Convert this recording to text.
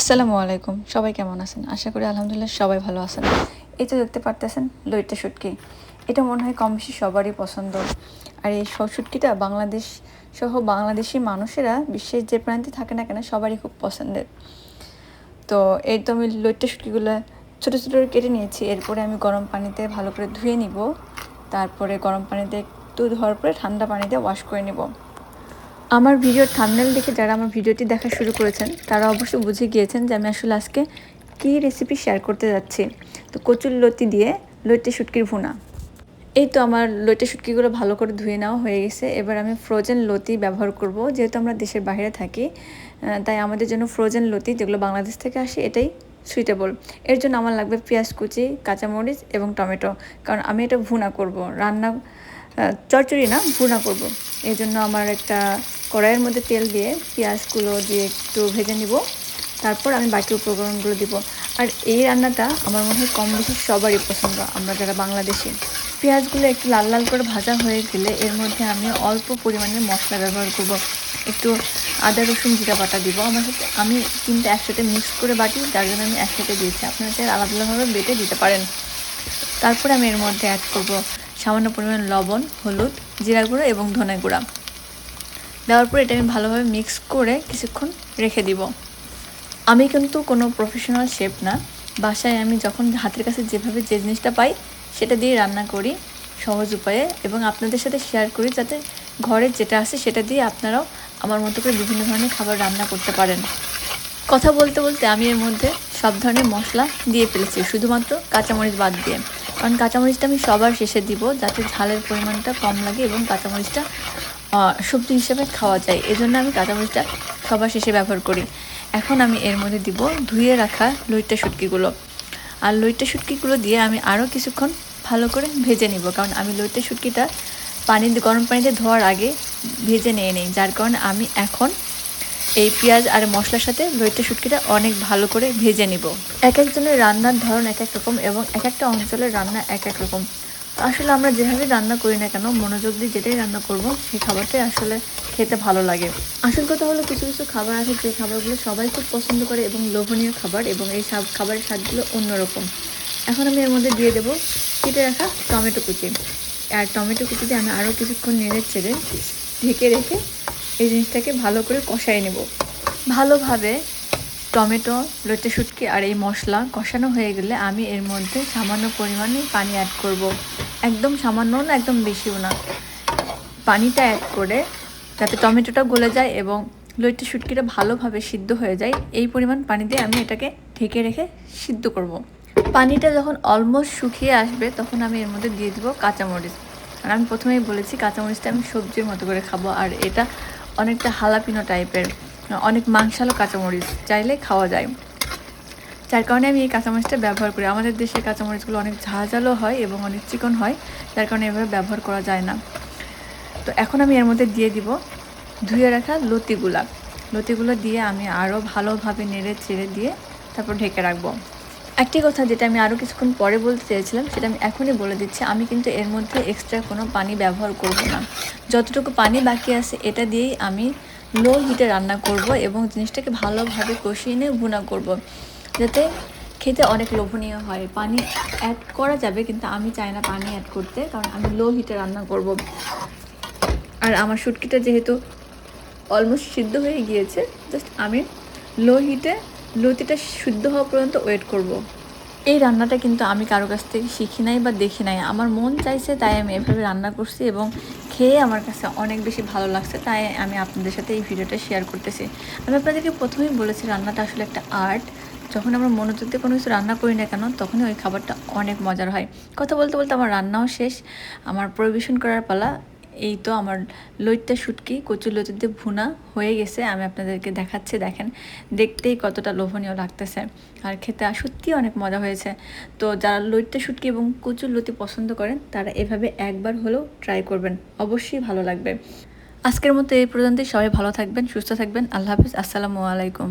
আসসালামু আলাইকুম। সবাই কেমন আছেন? আশা করি আলহামদুলিল্লাহ সবাই ভালো আছেন। এই তো দেখতে পারতেছেন লইট্টা শুটকি। এটা মনে হয় কম বেশি সবারই পছন্দ। আর এই শুটকিটা বাংলাদেশ সহ বাংলাদেশি মানুষেরা বিশ্বের যে প্রান্তে থাকে না কেন সবারই খুব পছন্দের। তো এই তো আমি লইট্টা শুটকিগুলো ছোটো ছোটো করে কেটে নিয়েছি। এরপরে আমি গরম পানিতে ভালো করে ধুয়ে নিব। তারপরে গরম পানিতে একটু ধোয়ার পরে ঠান্ডা পানিতে ওয়াশ করে নেব। আমার ভিডিওর থাম্বনেল দেখে যারা আমার ভিডিওটি দেখা শুরু করেছেন তারা অবশ্যই বুঝে গিয়েছেন যে আমি আসলে আজকে কী রেসিপি শেয়ার করতে যাচ্ছি। তো কচুর লতি দিয়ে লইট্টা শুটকির ভুনা। এই তো আমার লইট্টা শুটকিগুলো ভালো করে ধুয়ে নেওয়া হয়ে গেছে। এবার আমি ফ্রোজেন লতি ব্যবহার করব, যেহেতু আমরা দেশের বাইরে থাকি তাই আমাদের জন্য ফ্রোজেন লতি যেগুলো বাংলাদেশ থেকে আসে এটাই সুইটেবল। এর জন্য আমার লাগবে পেঁয়াজ কুচি, কাঁচামরিচ এবং টমেটো, কারণ আমি এটা ভুনা করব, রান্না চচ্চড়ি না, ভুনা করব। এই জন্য আমার একটা কড়াইয়ের মধ্যে তেল দিয়ে পেঁয়াজগুলো দিয়ে একটু ভেজে নিব। তারপর আমি বাকি উপকরণগুলো দিব। আর এই রান্নাটা আমার মনে হয় কম বেশি সবারই পছন্দ, আমরা যারা বাংলাদেশি। পেঁয়াজগুলো একটু লাল লাল করে ভাজা হয়ে গেলে এর মধ্যে আমি অল্প পরিমাণে মশলা ব্যবহার করব। একটু আদা রসুন জিরা বাটা দিব। আমি কিন্তু একসাথে মিক্স করে বাটি, যার জন্য আমি একসাথে দিয়েছি। আপনারা চাইলে আলাদা আলাদাভাবে বেটে দিতে পারেন। তারপরে আমি এর মধ্যে অ্যাড করব সামান্য পরিমাণ লবণ, হলুদ, জিরা গুঁড়ো এবং ধনে গুঁড়া। দেওয়ার পর এটা আমি ভালোভাবে মিক্স করে কিছুক্ষণ রেখে দিব। আমি কিন্তু কোনো প্রফেশনাল শেফ না, বাসায় আমি যখন হাতের কাছে যেভাবে যে জিনিসটা পাই সেটা দিয়ে রান্না করি সহজ উপায়ে, এবং আপনাদের সাথে শেয়ার করি যাতে ঘরে যেটা আছে সেটা দিয়ে আপনারাও আমার মতো করে বিভিন্ন ধরনের খাবার রান্না করতে পারেন। কথা বলতে বলতে আমি এর মধ্যে সব ধরনের মশলা দিয়ে ফেলেছি, শুধুমাত্র কাঁচামরিচ বাদ দিয়ে, কারণ কাঁচামরিচটা আমি সবার শেষে দিব যাতে ঝালের পরিমাণটা কম লাগে এবং কাঁচামরিচটা সবজি হিসেবে খাওয়া যায়। এজন্য আমি কাঁচামরিচটা সবার শেষে ব্যবহার করি। এখন আমি এর মধ্যে দিব ধুয়ে রাখা লইট্টা শুটকিগুলো। আর লইট্টা শুটকিগুলো দিয়ে আমি আরও কিছুক্ষণ ভালো করে ভেজে নিব, কারণ আমি লইট্টা শুটকিটা গরম পানিতে ধোয়ার আগে ভেজে নিয়ে নিই, যার কারণে আমি এখন এই পেঁয়াজ আর মশলার সাথে লইট্টা শুটকিটা অনেক ভালো করে ভেজে নিব। এক একজনের রান্নার ধরন এক এক রকম এবং এক একটা অঞ্চলের রান্না এক এক রকম। আসলে আমরা যেভাবে রান্না করি না কেন, মনোযোগ দিয়ে যেটাই রান্না করব সেই খাবারটাই আসলে খেতে ভালো লাগে। আসল কথা হলো কিছু কিছু খাবার আছে যে খাবারগুলো সবাই খুব পছন্দ করে এবং লোভনীয় খাবার, এবং এই সব খাবারের স্বাদগুলো অন্যরকম। এখন আমি এর মধ্যে দিয়ে দেবো কেটে রাখা টমেটো কুচি। আর টমেটো কুচি দিয়ে আমি আরও কিছুক্ষণ নেড়ে চেড়ে ঢেকে রেখে এই জিনিসটাকে ভালো করে কষাই নেব। ভালোভাবে টমেটো, লইট্টা শুটকি আর এই মশলা কষানো হয়ে গেলে আমি এর মধ্যে সামান্য পরিমাণে পানি অ্যাড করব। একদম সামান্য না, একদম বেশিও না। পানিটা অ্যাড করে যাতে টমেটোটা গলে যায় এবং লইট্টা শুটকিটা ভালোভাবে সিদ্ধ হয়ে যায়, এই পরিমাণ পানি দিয়ে আমি এটাকে ঢেকে রেখে সিদ্ধ করব। পানিটা যখন অলমোস্ট শুকিয়ে আসবে তখন আমি এর মধ্যে দিয়ে দেবো কাঁচামরিচ। আর আমি প্রথমেই বলেছি কাঁচামরিচটা আমি সবজির মতো করে খাবো, আর এটা অনেকটা হালাপিনো টাইপের, অনেক মাংসালো কাঁচামরিচ, চাইলে খাওয়া যায়। যার কারণে আমি এই কাঁচামরিচটা ব্যবহার করি। আমাদের দেশের কাঁচামরিচগুলো অনেক ঝাঁঝালো হয় এবং অনেক চিকন হয়, যার কারণে এভাবে ব্যবহার করা যায় না। তো এখন আমি এর মধ্যে দিয়ে দিব ধুয়ে রাখা লতিগুলো দিয়ে আমি আরও ভালোভাবে নেড়ে চেড়ে দিয়ে তারপর ঢেকে রাখবো। একটি কথা যেটা আমি আরও কিছুক্ষণ পরে বলতে চেয়েছিলাম সেটা আমি এখনই বলে দিচ্ছি, আমি কিন্তু এর মধ্যে এক্সট্রা কোনো পানি ব্যবহার করব না। যতটুকু পানি বাকি আছে এটা দিয়েই আমি লো হিটে রান্না করব এবং জিনিসটাকে ভালোভাবে কষিয়ে নিয়ে ভুনা করব, যাতে খেতে অনেক লোভনীয় হয়। পানি অ্যাড করা যাবে কিন্তু আমি চাই না পানি অ্যাড করতে, কারণ আমি লো হিটে রান্না করব। আর আমার শুটকিটা যেহেতু অলমোস্ট সিদ্ধ হয়ে গিয়েছে, জাস্ট আমি লো হিটে লতিটা সিদ্ধ হওয়া পর্যন্ত ওয়েট করব। এই রান্নাটা কিন্তু আমি কারো কাছ থেকে শিখি নাই বা দেখি নাই, আমার মন চাইছে তাই আমি এভাবে রান্না করছি এবং খেয়ে আমার কাছে অনেক বেশি ভালো লাগছে, তাই আমি আপনাদের সাথে এই ভিডিওটা শেয়ার করতেছি। আমি আপনাদেরকে প্রথমেই বলেছি রান্নাটা আসলে একটা আর্ট। যখন আমরা মনোযোগ দিয়ে কোনো কিছু রান্না করি না কেন তখনই ওই খাবারটা অনেক মজার হয়। কথা বলতে বলতে আমার রান্নাও শেষ, আমার পরিবেশন করার পালা। এই তো আমার লইট্টা শুটকি কচুর লতি দিয়ে ভুনা হয়ে গেছে, আমি আপনাদেরকে দেখাচ্ছি, দেখেন দেখতেই কতটা লোভনীয় লাগতেছে, আর খেতে সত্যিই অনেক মজা হয়েছে। তো যারা লইট্টা শুটকি এবং কচুর লতি পছন্দ করেন তারা এভাবে একবার হলেও ট্রাই করবেন, অবশ্যই ভালো লাগবে। আজকের মতো এই পর্যন্তই। সবাই ভালো থাকবেন, সুস্থ থাকবেন। আল্লাহ হাফিজ, আসসালামু আলাইকুম।